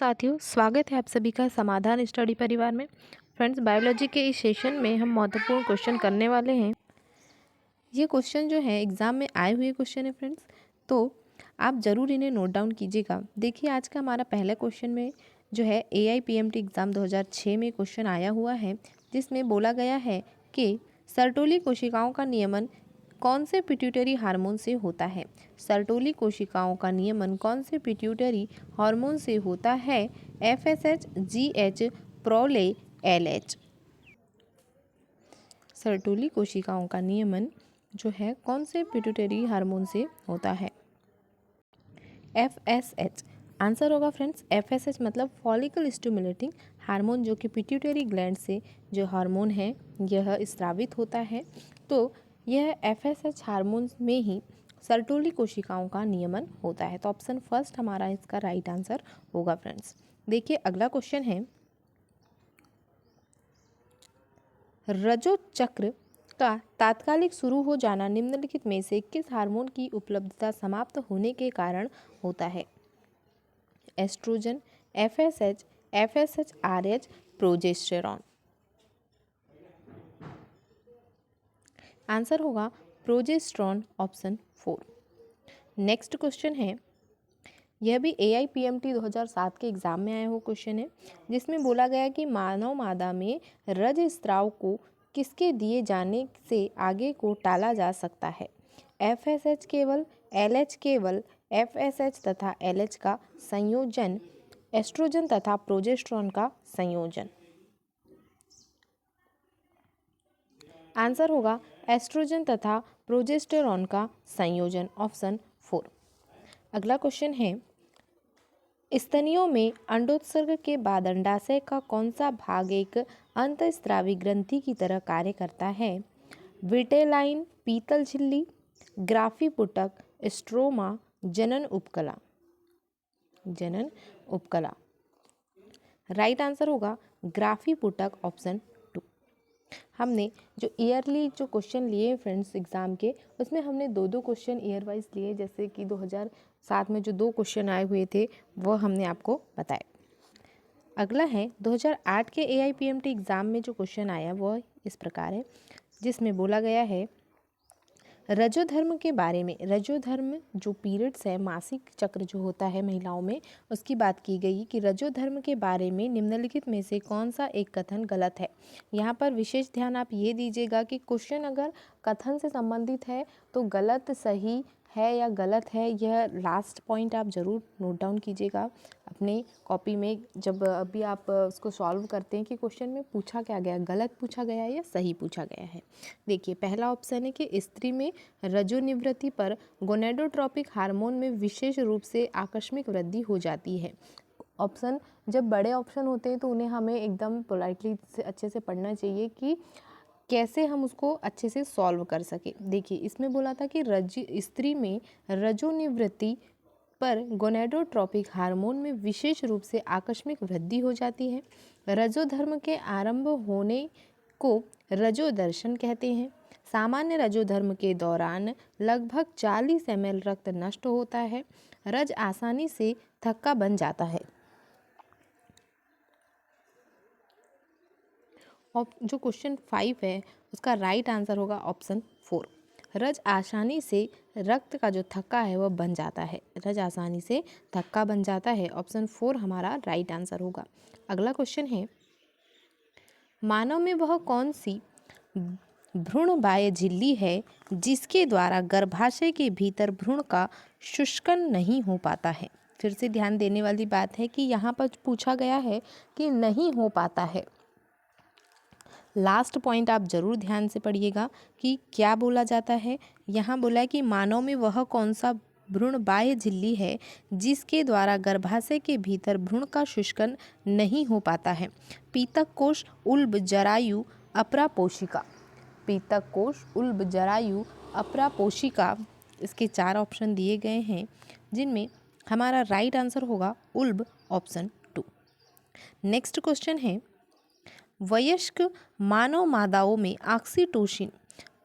साथियों, स्वागत है आप सभी का समाधान स्टडी परिवार में। फ्रेंड्स, बायोलॉजी के इस सेशन में हम महत्वपूर्ण क्वेश्चन करने वाले हैं। ये क्वेश्चन जो है एग्ज़ाम में आए हुए क्वेश्चन है फ्रेंड्स, तो आप ज़रूर इन्हें नोट डाउन कीजिएगा। देखिए, आज का हमारा पहला क्वेश्चन में जो है AIPMT एग्ज़ाम 2006 में क्वेश्चन आया हुआ है, जिसमें बोला गया है कि सर्टोली कोशिकाओं का नियमन कौन से पिट्यूटरी हार्मोन से होता है। सर्टोली कोशिकाओं का नियमन कौन से पिट्यूटरी हार्मोन से होता है। FSH, GH, प्रोले, LH। सर्टोली कोशिकाओं का नियमन जो है कौन से पिट्यूटरी हार्मोन से होता है। FSH आंसर होगा फ्रेंड्स। FSH मतलब फॉलिकल स्टिमुलेटिंग हार्मोन, जो कि पिट्यूटरी ग्लैंड से जो हार्मोन है यह स्रावित होता है। तो यह FSH हार्मोन में ही सर्टोली कोशिकाओं का नियमन होता है। तो ऑप्शन फर्स्ट हमारा इसका राइट आंसर होगा फ्रेंड्स। देखिए, अगला क्वेश्चन है, रजो चक्र का तात्कालिक शुरू हो जाना निम्नलिखित में से किस हार्मोन की उपलब्धता समाप्त होने के कारण होता है। Estrogen, FSH, FSH-RH, progesterone. Answer होगा प्रोजेस्टेरॉन, ऑप्शन 4। नेक्स्ट क्वेश्चन है, यह भी AIPMT 2007 के एग्जाम में आया हुआ क्वेश्चन है, जिसमें बोला गया कि मानव मादा में रज स्राव को किसके दिए जाने से आगे को टाला जा सकता है। FSH केवल, LH केवल, FSH तथा LH का संयोजन, एस्ट्रोजन तथा प्रोजेस्टेरॉन का संयोजन। आंसर होगा एस्ट्रोजन तथा प्रोजेस्टेरॉन का संयोजन, ऑप्शन 4। अगला क्वेश्चन है, स्तनियों में अंडोत्सर्ग के बाद अंडाशय का कौन सा भाग एक अंतःस्रावी ग्रंथि की तरह कार्य करता है। विटेलाइन, पीतल झिल्ली, ग्राफी पुटक, स्ट्रोमा, जनन उपकला। जनन उपकला राइट आंसर होगा ग्राफी पुटक, ऑप्शन 2। हमने जो ईयरली जो क्वेश्चन लिए फ्रेंड्स एग्जाम के, उसमें हमने दो क्वेश्चन ईयर वाइज लिए, जैसे कि 2007 में जो 2 क्वेश्चन आए हुए थे वो हमने आपको बताए। अगला है 2008 के AIPMT एग्ज़ाम में जो क्वेश्चन आया वो इस प्रकार है, जिसमें बोला गया है, रजोधर्म के बारे में। रजोधर्म जो पीरियड्स है, मासिक चक्र जो होता है महिलाओं में, उसकी बात की गई कि रजोधर्म के बारे में निम्नलिखित में से कौन सा एक कथन गलत है। यहाँ पर विशेष ध्यान आप ये दीजिएगा कि क्वेश्चन अगर कथन से संबंधित है तो गलत सही है या गलत है, यह लास्ट पॉइंट आप ज़रूर नोट डाउन कीजिएगा अपने कॉपी में, जब अभी आप उसको सॉल्व करते हैं कि क्वेश्चन में पूछा क्या गया, गलत पूछा गया है या सही पूछा गया है। देखिए, पहला ऑप्शन है कि स्त्री में रजोनिवृत्ति पर गोनेडोट्रोपिक हार्मोन में विशेष रूप से आकस्मिक वृद्धि हो जाती है। ऑप्शन जब बड़े ऑप्शन होते हैं तो उन्हें हमें एकदम पोलाइटली से अच्छे से पढ़ना चाहिए कि कैसे हम उसको अच्छे से सॉल्व कर सके। देखिए, इसमें बोला था कि स्त्री में रजोनिवृत्ति पर गोनेडोट्रोपिक हार्मोन में विशेष रूप से आकस्मिक वृद्धि हो जाती है। रजोधर्म के आरंभ होने को रजोदर्शन कहते हैं। सामान्य रजोधर्म के दौरान लगभग 40 ml रक्त नष्ट होता है। रज आसानी से थक्का बन जाता है। और जो क्वेश्चन 5 है उसका राइट आंसर होगा ऑप्शन 4। रज आसानी से रक्त का जो थक्का है वह बन जाता है। रज आसानी से थक्का बन जाता है, ऑप्शन 4 हमारा राइट आंसर होगा। अगला क्वेश्चन है, मानव में वह कौन सी भ्रूण बाह्य झिल्ली है जिसके द्वारा गर्भाशय के भीतर भ्रूण का शुष्कन नहीं हो पाता है। फिर से ध्यान देने वाली बात है कि यहाँ पर पूछा गया है कि नहीं हो पाता है। लास्ट पॉइंट आप जरूर ध्यान से पढ़िएगा कि क्या बोला जाता है। यहाँ बोला है कि मानव में वह कौन सा भ्रूण बाह्य झिल्ली है जिसके द्वारा गर्भाशय के भीतर भ्रूण का शुष्कन नहीं हो पाता है। पीतक कोश, उल्ब, जरायु, अपरापोशिका। पीतक कोश, उल्ब, जरायु, अपरापोशिका, इसके 4 ऑप्शन दिए गए हैं, जिनमें हमारा राइट आंसर होगा उल्ब, ऑप्शन 2। नेक्स्ट क्वेश्चन है, वयस्क मानव मादाओं में ऑक्सीटोसिन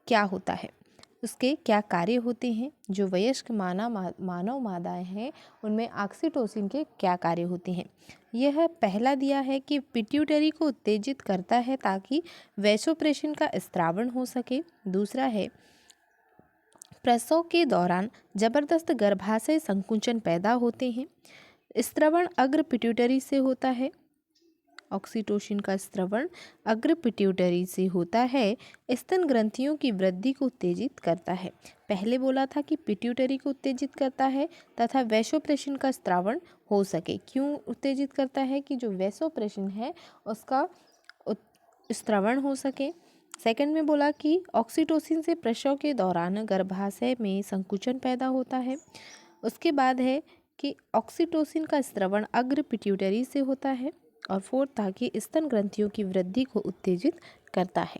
क्या होता है। उसके क्या कार्य होते हैं। जो वयस्क मानव मादाएं हैं उनमें ऑक्सीटोसिन के क्या कार्य होते हैं। यह पहला दिया है कि पिट्यूटरी को उत्तेजित करता है ताकि वैसोप्रेसिन का स्त्रावण हो सके। दूसरा है प्रसव के दौरान जबरदस्त गर्भाशय संकुचन पैदा होते हैं। स्त्रवण अग्र पिट्यूटरी से होता है। ऑक्सीटोसिन का स्त्रवण अग्र पिट्यूटरी से होता है। स्तन ग्रंथियों की वृद्धि को उत्तेजित करता है। पहले बोला था कि पिट्यूटरी को उत्तेजित करता है तथा वैसोप्रेसिन का स्त्रावण हो सके। क्यों उत्तेजित करता है? कि जो वैसोप्रेसिन है उसका स्त्रावण हो सके। सेकंड में बोला कि ऑक्सीटोसिन से प्रसव के दौरान गर्भाशय में संकुचन पैदा होता है। उसके बाद है कि ऑक्सीटोसिन का स्त्रवण अग्र पिट्यूटरी से होता है। और फोर्थ था कि स्तन ग्रंथियों की वृद्धि को उत्तेजित करता है।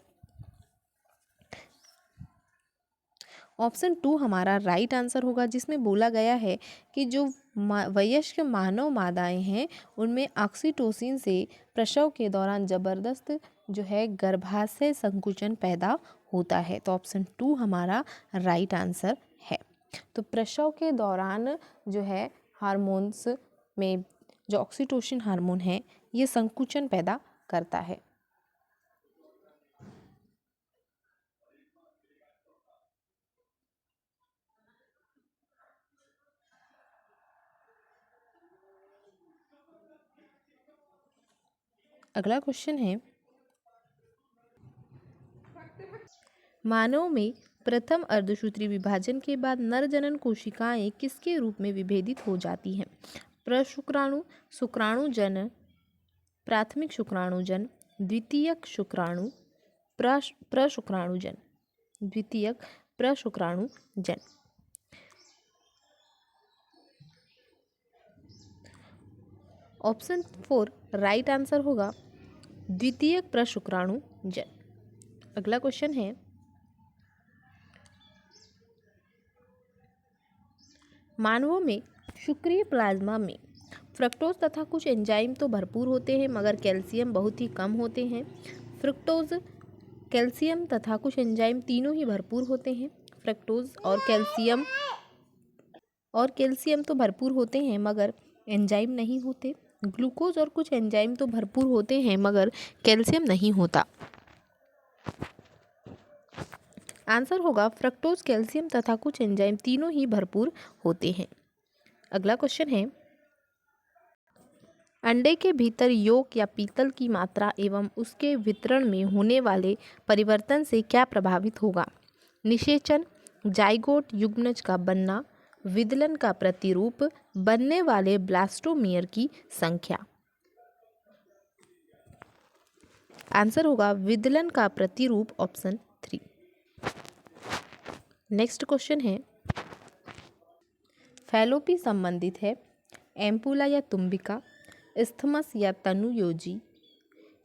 ऑप्शन 2 हमारा राइट आंसर होगा, जिसमें बोला गया है कि जो वयस्क मानव मादाएं हैं उनमें ऑक्सीटोसिन से प्रसव के दौरान जबरदस्त जो है गर्भाशय संकुचन पैदा होता है। तो ऑप्शन 2 हमारा राइट आंसर है। तो प्रसव के दौरान जो है हार्मोन्स में जो ऑक्सीटोसिन हार्मोन है ये संकुचन पैदा करता है। अगला क्वेश्चन है, मानव में प्रथम अर्धसूत्री विभाजन के बाद नर जनन कोशिकाएं किसके रूप में विभेदित हो जाती हैं? प्रशुक्राणु, शुक्राणुजन, प्राथमिक शुक्राणुजन, द्वितीयक शुक्राणु, प्रशुक्राणुजन, द्वितीयक प्रशुक्राणुजन। ऑप्शन 4 राइट आंसर होगा, द्वितीयक प्रशुक्राणुजन। अगला क्वेश्चन है, मानवों में शुक्रीय प्लाज्मा में फ्रक्टोज तथा कुछ एंजाइम तो भरपूर होते हैं मगर कैल्शियम बहुत ही कम होते हैं। फ्रक्टोज, कैल्शियम तथा कुछ एंजाइम तीनों ही भरपूर होते हैं। फ्रक्टोज और कैल्शियम तो भरपूर होते हैं मगर एंजाइम नहीं होते। ग्लूकोज और कुछ एंजाइम तो भरपूर होते हैं मगर कैल्शियम नहीं होता। आंसर होगा फ्रक्टोज, कैल्शियम तथा कुछ एंजाइम तीनों ही भरपूर होते हैं। अगला क्वेश्चन है, अंडे के भीतर योक या पीतल की मात्रा एवं उसके वितरण में होने वाले परिवर्तन से क्या प्रभावित होगा? निषेचन, जाइगोट युग्मनज का बनना, विदलन का प्रतिरूप, बनने वाले ब्लास्टोमियर की संख्या। आंसर होगा विदलन का प्रतिरूप, ऑप्शन 3। नेक्स्ट क्वेश्चन है, फैलोपी संबंधित है एम्पुला या तुम्बिका, इस्थमस या तनुयोजी,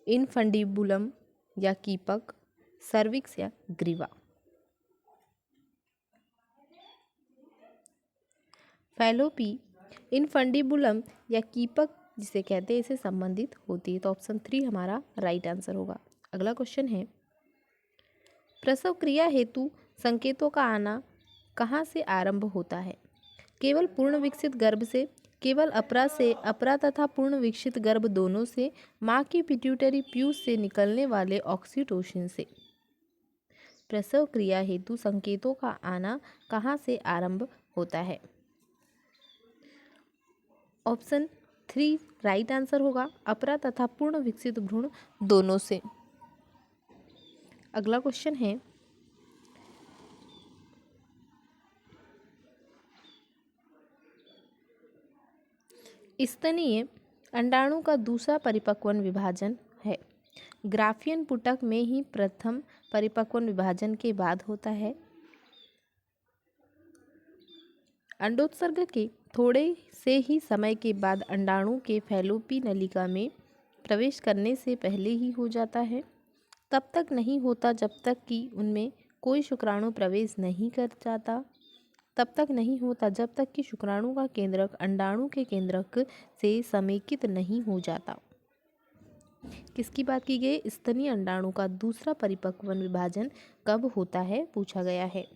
इनफंडिबुलम या कीपक, सर्विक्स या ग्रीवा। फैलोपी इनफंडिबुलम या कीपक जिसे कहते हैं इसे संबंधित होती है। तो ऑप्शन 3 हमारा राइट आंसर होगा। अगला क्वेश्चन है, प्रसव क्रिया हेतु संकेतों का आना कहाँ से आरंभ होता है? केवल पूर्ण विकसित गर्भ से, केवल अपरा से, अपरा तथा पूर्ण विकसित गर्भ दोनों से, माँ की पिट्यूटरी प्यूस से निकलने वाले ऑक्सीटोसिन से। प्रसव क्रिया हेतु संकेतों का आना कहाँ से आरंभ होता है? ऑप्शन 3 राइट आंसर होगा, अपरा तथा पूर्ण विकसित भ्रूण दोनों से। अगला क्वेश्चन है, स्तनीय अंडाणु का दूसरा परिपक्वन विभाजन है। ग्राफियन पुटक में ही प्रथम परिपक्वन विभाजन के बाद होता है। अंडोत्सर्ग के थोड़े से ही समय के बाद अंडाणु के फैलोपी नलिका में प्रवेश करने से पहले ही हो जाता है। तब तक नहीं होता जब तक कि उनमें कोई शुक्राणु प्रवेश नहीं कर जाता। तब तक नहीं होता जब तक कि शुक्राणु का केंद्रक अंडाणु के केंद्रक से समेकित नहीं हो जाता। किसकी बात की गई? स्तनीय अंडाणु का दूसरा परिपक्वन विभाजन कब होता है पूछा गया है।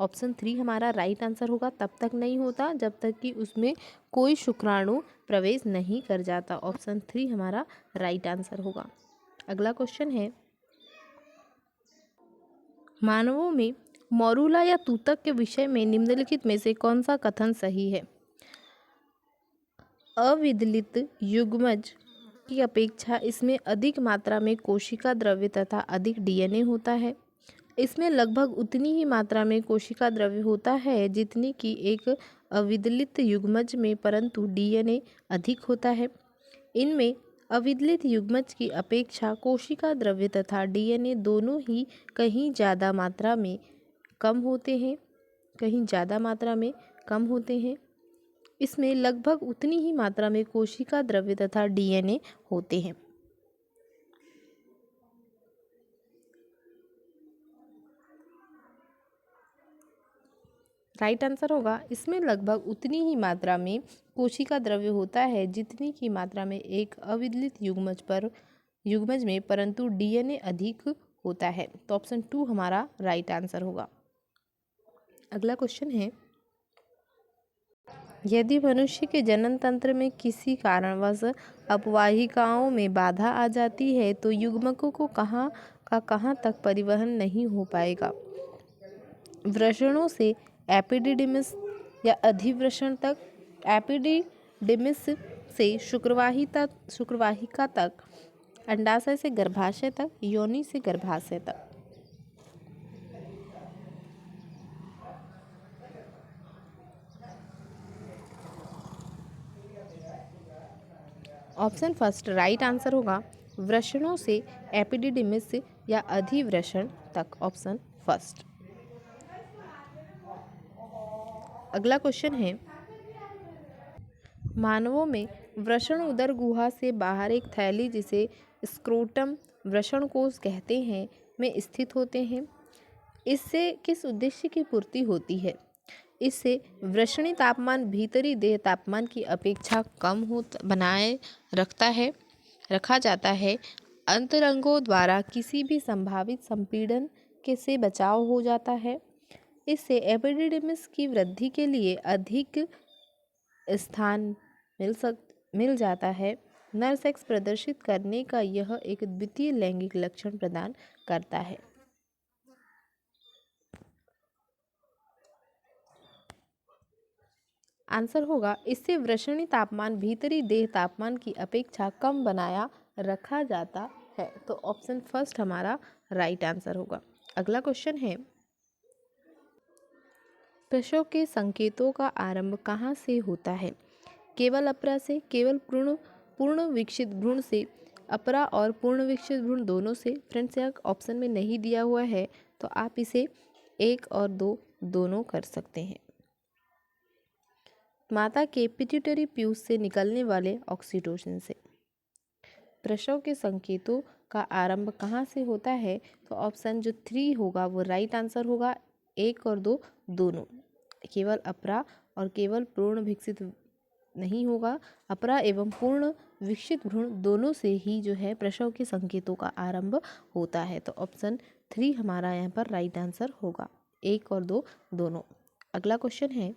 ऑप्शन 3 हमारा राइट आंसर होगा। तब तक नहीं होता जब तक कि उसमें कोई शुक्राणु प्रवेश नहीं कर जाता। ऑप्शन 3 हमारा राइट आंसर होगा। अगला क्वेश्चन है, मानवों में मॉरूला या तूतक के विषय में निम्नलिखित में से कौन सा कथन सही है? अविदलित युग्मज की अपेक्षा इसमें अधिक मात्रा में कोशिका द्रव्य तथा अधिक डीएनए होता है। इसमें लगभग उतनी ही मात्रा में कोशिका द्रव्य होता है जितनी कि एक अविदलित युग्मज में, परंतु डीएनए अधिक होता है। इनमें अविदलित युग्मज की अपेक्षा कोशिका द्रव्य तथा डीएनए दोनों ही कहीं ज़्यादा मात्रा में कम होते हैं। इसमें लगभग उतनी ही मात्रा में कोशिका द्रव्य तथा डीएनए होते हैं। राइट आंसर होगा, इसमें लगभग उतनी ही मात्रा में कोशिका द्रव्य होता है जितनी की मात्रा में एक अविदलित युग्मज में, परंतु डीएनए अधिक होता है। तो ऑप्शन 2 हमारा राइट आंसर होगा। अगला क्वेश्चन है, यदि मनुष्य के जनन तंत्र में किसी कारणवश अपवाहिकाओं में बाधा आ जाती है तो युग्मकों को कहाँ तक परिवहन नहीं हो पाएगा? वृषणों से एपिडिडिमिस या अधिवृषण तक, एपिडिडिमिस से शुक्रवाहिका तक, अंडाशय से गर्भाशय तक, योनि से गर्भाशय तक। ऑप्शन फर्स्ट राइट आंसर होगा, वृषणों से एपिडिडिमिस या अधिवृषण तक। Option first. अगला क्वेश्चन है, मानवों में वृषण उदर गुहा से बाहर एक थैली जिसे स्क्रोटम वृषण कोश कहते हैं में स्थित होते हैं। इससे किस उद्देश्य की पूर्ति होती है? इससे वृषणी तापमान भीतरी देह तापमान की अपेक्षा कम बनाए रखा जाता है। अंतरंगों द्वारा किसी भी संभावित संपीड़न से बचाव हो जाता है। इससे एपिडिडिमिस की वृद्धि के लिए अधिक स्थान मिल जाता है। नर सेक्स प्रदर्शित करने का यह एक द्वितीय लैंगिक लक्षण प्रदान करता है। आंसर होगा, इससे वृषणी तापमान भीतरी देह तापमान की अपेक्षा कम बनाया रखा जाता है। तो ऑप्शन फर्स्ट हमारा राइट आंसर होगा। अगला क्वेश्चन है, प्रसव के संकेतों का आरंभ कहाँ से होता है? केवल अपरा से, केवल पूर्ण विकसित भ्रूण से, अपरा और पूर्ण विकसित भ्रूण दोनों से। फ्रेंड्स, यह ऑप्शन में नहीं दिया हुआ है तो आप इसे 1 और 2 दोनों कर सकते हैं। माता के पिट्यूटरी प्यूस से निकलने वाले ऑक्सीटोसिन से। प्रसव के संकेतों का आरंभ कहाँ से होता है? तो ऑप्शन जो 3 होगा वो राइट आंसर होगा। 1 और 2 दोनों। केवल अपरा और केवल पूर्ण विकसित नहीं होगा, अपरा एवं पूर्ण विकसित भ्रूण दोनों से ही जो है प्रसव के संकेतों का आरंभ होता है। तो ऑप्शन 3 हमारा यहाँ पर राइट आंसर होगा। 1 और 2 दोनों। अगला क्वेश्चन है,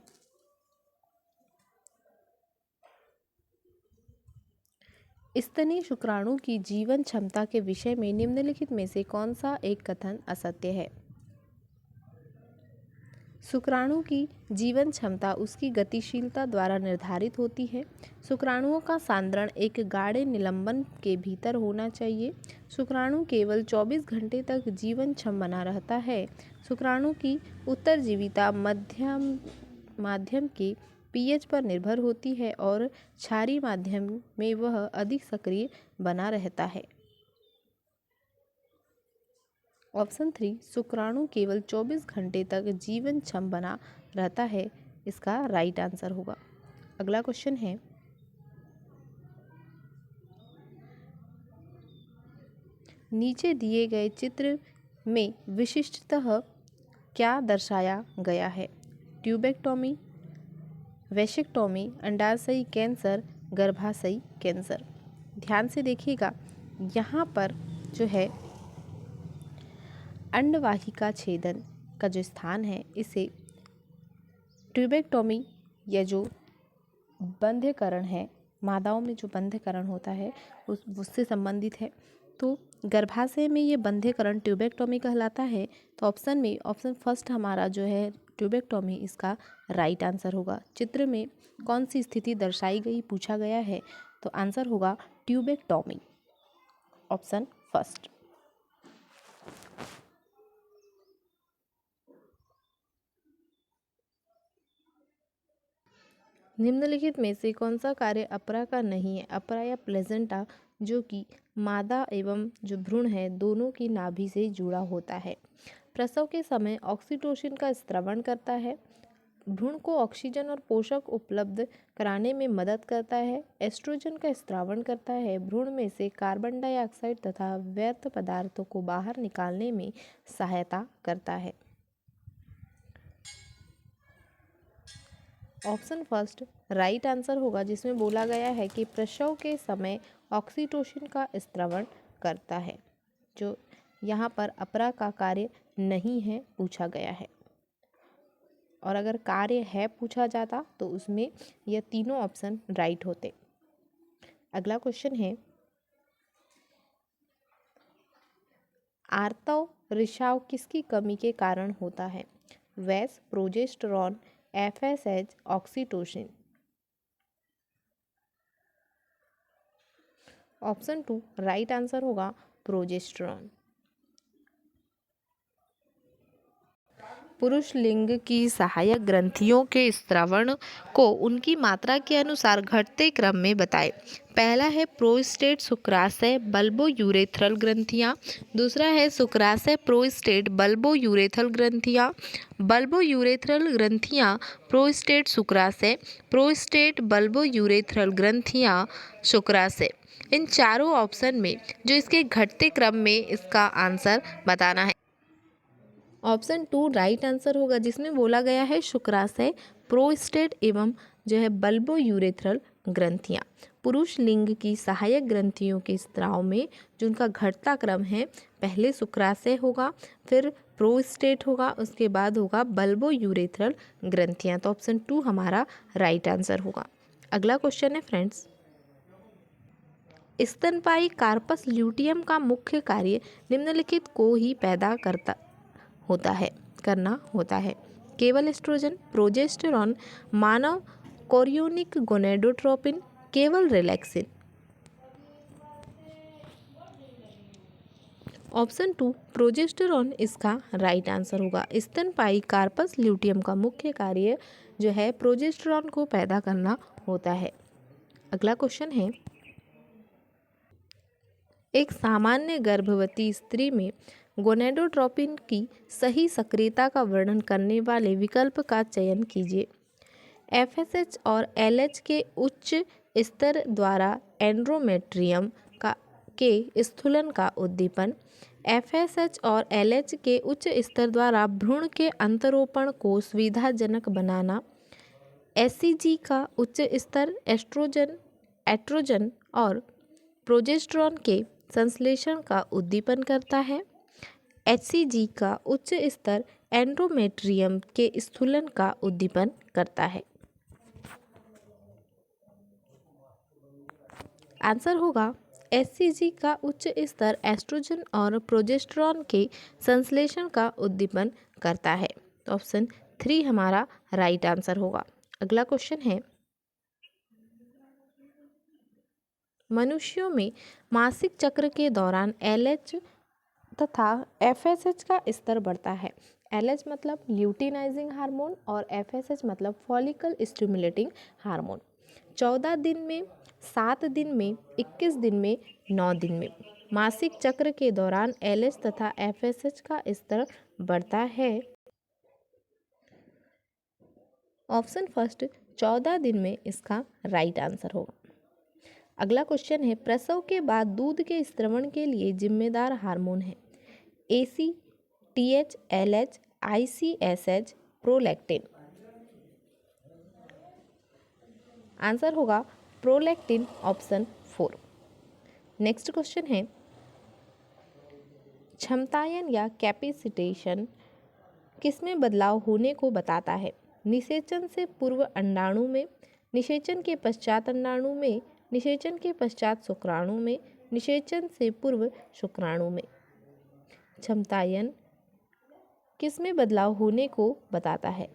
स्तनीय शुक्राणु की जीवन क्षमता के विषय में निम्नलिखित में से कौन सा एक कथन असत्य है? शुक्राणु की जीवन क्षमता उसकी गतिशीलता द्वारा निर्धारित होती है। शुक्राणुओं का सांद्रण एक गाढ़े निलंबन के भीतर होना चाहिए। शुक्राणु केवल 24 घंटे तक जीवनक्षम बना रहता है। शुक्राणु की उत्तरजीविता माध्यम के पीएच पर निर्भर होती है और क्षारीय माध्यम में वह अधिक सक्रिय बना रहता है। ऑप्शन 3 शुक्राणु केवल 24 घंटे तक जीवनक्षम बना रहता है, इसका राइट आंसर होगा। अगला क्वेश्चन है, नीचे दिए गए चित्र में विशिष्टतः क्या दर्शाया गया है? ट्यूबेक्टोमी, वैशिक्टोमी, अंडाशयी कैंसर, गर्भाशयी कैंसर। ध्यान से देखिएगा, यहाँ पर जो है अंडवाहिका छेदन का जो स्थान है इसे ट्यूबेक्टोमी या जो बंध्यकरण है, मादाओं में जो बंध्यकरण होता है उससे संबंधित है। तो गर्भाशय में ये बंध्यकरण ट्यूबेक्टोमी कहलाता है। तो ऑप्शन फर्स्ट हमारा जो है ट्यूबेक्टोमी इसका राइट आंसर होगा। चित्र में कौन सी स्थिति दर्शाई गई पूछा गया है, तो आंसर होगा ट्यूबेक्टोमी, ऑप्शन फर्स्ट। निम्नलिखित में से कौन सा कार्य अपरा का नहीं है? अपरा या प्लेजेंटा जो कि मादा एवं जो भ्रूण है दोनों की नाभि से जुड़ा होता है। प्रसव के समय ऑक्सीटोसिन का स्त्रवण करता है, भ्रूण को ऑक्सीजन और पोषक उपलब्ध कराने में मदद करता है, एस्ट्रोजन का स्त्रावण करता है, भ्रूण में से कार्बन डाइऑक्साइड तथा व्यर्थ पदार्थों को बाहर निकालने में सहायता करता है। ऑप्शन फर्स्ट राइट आंसर होगा, जिसमें बोला गया है कि प्रसव के समय ऑक्सीटोसिन का स्त्रवण करता है। जो यहाँ पर अपरा का कार्य नहीं है पूछा गया है, और अगर कार्य है पूछा जाता तो उसमें यह तीनों ऑप्शन राइट होते। अगला क्वेश्चन है, आर्तव रिसाव किसकी कमी के कारण होता है? वैस, progesterone, FSH, oxytocin. Option 2 right answer होगा प्रोजेस्टेरॉन। पुरुष लिंग की सहायक ग्रंथियों के स्त्रावण को उनकी मात्रा के अनुसार घटते क्रम में बताएं। पहला है प्रोस्टेट शुक्राशय बल्बो यूरेथ्रल ग्रंथियाँ, दूसरा है शुक्राशय प्रोस्टेट बल्बो यूरेथ्रल ग्रंथियाँ, बल्बो यूरेथ्रल ग्रंथियाँ प्रोस्टेट शुक्राशय, प्रोस्टेट बल्बो यूरेथ्रल ग्रंथियाँ शुक्राशय। इन चारों ऑप्शन में जो इसके घटते क्रम में इसका आंसर बताना है। ऑप्शन 2 राइट आंसर होगा, जिसमें बोला गया है शुक्राशय, प्रोस्टेट एवं जो है बल्बो यूरेथ्रल ग्रंथियाँ। पुरुष लिंग की सहायक ग्रंथियों के स्त्राव में जो उनका घटता क्रम है, पहले शुक्राशय होगा, फिर प्रोस्टेट होगा, उसके बाद होगा बल्बो यूरेथ्रल ग्रंथियाँ। तो ऑप्शन 2 हमारा राइट आंसर होगा। अगला क्वेश्चन है फ्रेंड्स, स्तनपायी कार्पस ल्यूटियम का मुख्य कार्य निम्नलिखित को ही पैदा करना होता है। केवल एस्ट्रोजन, प्रोजेस्टेरॉन, मानव कोरियोनिक गोनेडोट्रोपिन, केवल रिलैक्सिन। ऑप्शन 2 प्रोजेस्टेरॉन इसका राइट आंसर होगा। स्तनपायी कार्पस ल्यूटियम का मुख्य कार्य जो है प्रोजेस्टेरॉन को पैदा करना होता है। अगला क्वेश्चन है, एक सामान्य गर्भवती स्त्री में गोनेडोट्रोपिन की सही सक्रियता का वर्णन करने वाले विकल्प का चयन कीजिए। एफएसएच और एलएच के उच्च स्तर द्वारा एंड्रोमेट्रियम के स्थूलन का उद्दीपन, एफएसएच और एलएच के उच्च स्तर द्वारा भ्रूण के अंतरोपण को सुविधाजनक बनाना, एससीजी का उच्च स्तर एस्ट्रोजन और प्रोजेस्टेरॉन के संश्लेषण का उद्दीपन करता है, एचसीजी का उच्च स्तर एंड्रोमेट्रियम के स्थूलन का उद्दीपन करता है। आंसर होगा एचसीजी का उच्च स्तर एस्ट्रोजन और प्रोजेस्टेरॉन के संश्लेषण का उद्दीपन करता है। तो ऑप्शन 3 हमारा राइट आंसर होगा। अगला क्वेश्चन है, मनुष्यों में मासिक चक्र के दौरान एलएच तथा एफएसएच का स्तर बढ़ता है। एलएच मतलब ल्यूटिनाइजिंग हार्मोन और एफएसएच मतलब फॉलिकल स्टिमुलेटिंग हार्मोन। 14 दिन में, 7 दिन में, 21 दिन में, 9 दिन में मासिक चक्र के दौरान एलएच तथा एफएसएच का स्तर बढ़ता है। ऑप्शन फर्स्ट 14 दिन में इसका राइट आंसर होगा। अगला क्वेश्चन है, प्रसव के बाद दूध के स्त्रवण के लिए जिम्मेदार हार्मोन है। AC, TH, LH, ICSH, prolactin. Answer होगा प्रोलैक्टिन, ऑप्शन 4। नेक्स्ट क्वेश्चन है, क्षमतायन या कैपेसिटेशन किसमें बदलाव होने को बताता है? निषेचन से पूर्व अंडाणु में, निषेचन के पश्चात अंडाणु में, निषेचन के पश्चात शुक्राणु में, निषेचन से पूर्व शुक्राणु में। क्षमतायन किसमें बदलाव होने को बताता है?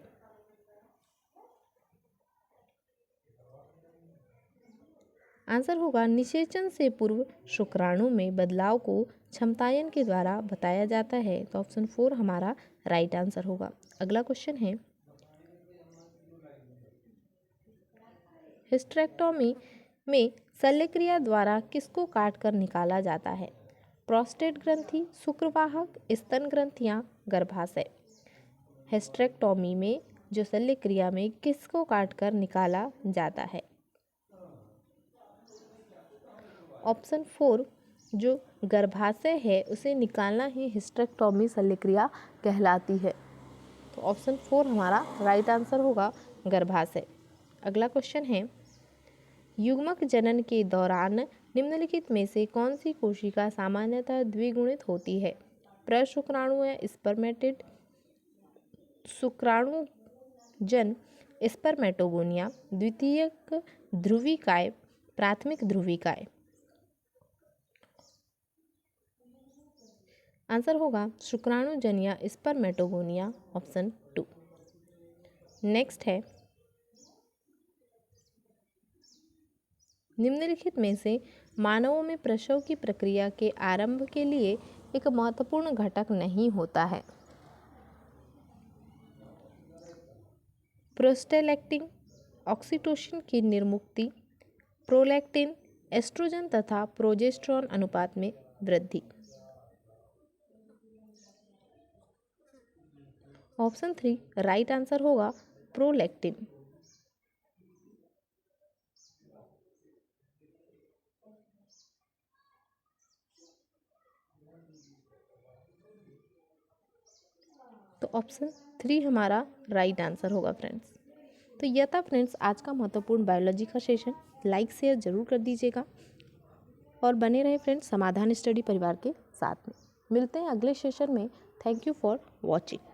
आंसर होगा निषेचन से पूर्व शुक्राणु में बदलाव को क्षमतायन के द्वारा बताया जाता है। तो ऑप्शन 4 हमारा राइट आंसर होगा। अगला क्वेश्चन है, हिस्टेरेक्टोमी में शल्यक्रिया द्वारा किसको काटकर निकाला जाता है? प्रोस्टेट ग्रंथि, शुक्रवाहक, स्तन ग्रंथियां, गर्भाशय। हिस्टेरेक्टोमी में जो शल्यक्रिया में किसको काटकर निकाला जाता है? ऑप्शन 4 जो गर्भाशय है उसे निकालना ही हिस्टेरेक्टोमी शल्यक्रिया कहलाती है। तो ऑप्शन 4 हमारा राइट आंसर होगा, गर्भाशय। अगला क्वेश्चन है, युग्मक जनन के दौरान निम्नलिखित में से कौन सी कोशिका सामान्यतः द्विगुणित होती है? प्रशुक्राणु या स्पर्मेटिड, शुक्राणुजन स्पर्मेटोगोनिया, द्वितीयक ध्रुविकाय, प्राथमिक ध्रुविकाय। आंसर होगा शुक्राणुजन या स्पर्मेटोगोनिया, ऑप्शन 2। नेक्स्ट है, निम्नलिखित में से मानवों में प्रसव की प्रक्रिया के आरंभ के लिए एक महत्वपूर्ण घटक नहीं होता है? प्रोस्टेलैक्टिन, ऑक्सीटोसिन की निर्मुक्ति, प्रोलैक्टिन, एस्ट्रोजन तथा प्रोजेस्टेरॉन अनुपात में वृद्धि। ऑप्शन 3 राइट आंसर होगा, प्रोलैक्टिन। तो ऑप्शन 3 हमारा राइट आंसर होगा फ्रेंड्स। तो यह था फ्रेंड्स आज का महत्वपूर्ण बायोलॉजी का सेशन। लाइक शेयर जरूर कर दीजिएगा और बने रहे फ्रेंड्स समाधान स्टडी परिवार के साथ में। मिलते हैं अगले सेशन में। Thank you for watching.